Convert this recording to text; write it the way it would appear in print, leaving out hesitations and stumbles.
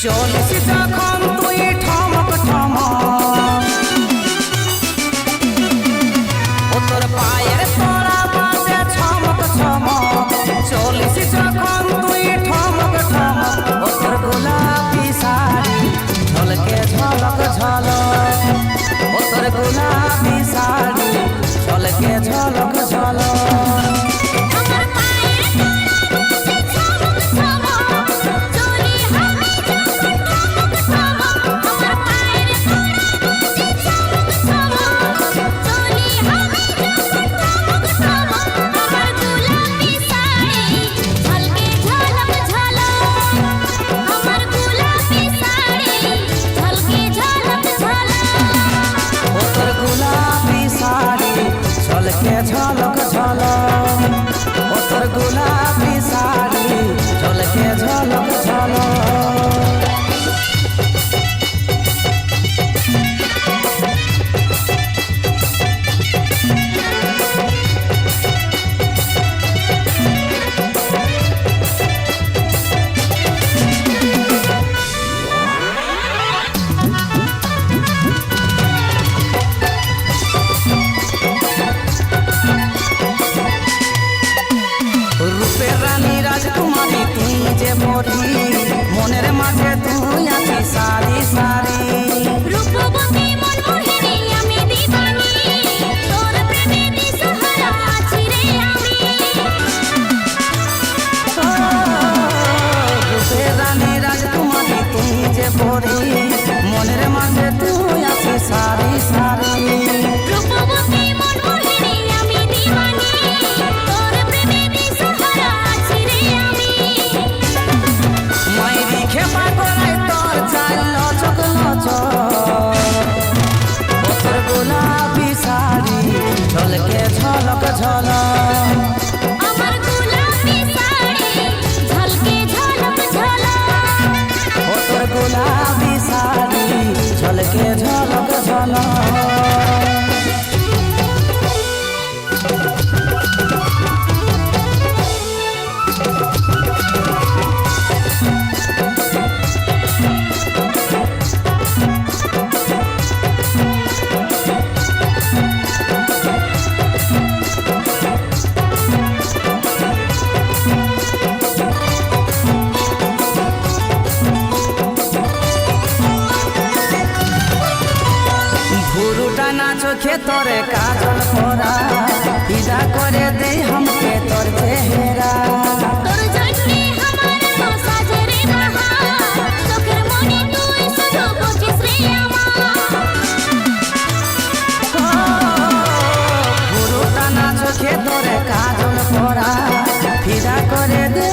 চলিস যখন তুই ঠমক ঠমক, ও তোর পায়ের তোরা বাজে ছমক ছমক। চলিস যখন তুই ঠমক ঠমক, ও তোর গোলাপি শাড়ি ঝলকে ঝলক ঝলক, ও তোর গোলাপি শাড়ি ঝলকে ঝলক ঝলক। ঝলক ঝলক, ও তোর গোলাপি শাড়ি ঝলকে ঝলক ঝলক। রূপের রানী রাজকুমারী তুই যে মোরি, মনের মাঝে তুই আছি সারি সারি। রূপবতী মনমোহিনী আমি দিবানি, তোর প্রেমে দিশাহারা আছি রে আমি। রূপের রানী রাজকুমারী তুই যে মোরি, মনের মাঝে তুই আছি সারি সারি। রূপবতী মনমোহিনী আমি দিবানি, তোর প্রেমে দিশাহারা আছি রে আমি। মাইরি খেপা করাই তোর চাল লচক লচক, ও তোর গোলাপি শাড়ি ঝলকে ঝলক ঝলক। আমার গোলাপি শাড়ি ঝলকে ঝলক ঝলক, ও তোর গোলাপি শাড়ি ঝলকে ঝলক ঝলক। ভুরুটানা চোখে তোরে কাজল পরা, বিদা করে দে हमके তোর চেহারা। তোর জন্যে আমার তো সাজে রে বাহার, চোখের মনে তুই শুধু বুঝিস রে আমার। ভুরুটানা চোখে তোরে কাজল পরা, বিদা করে দে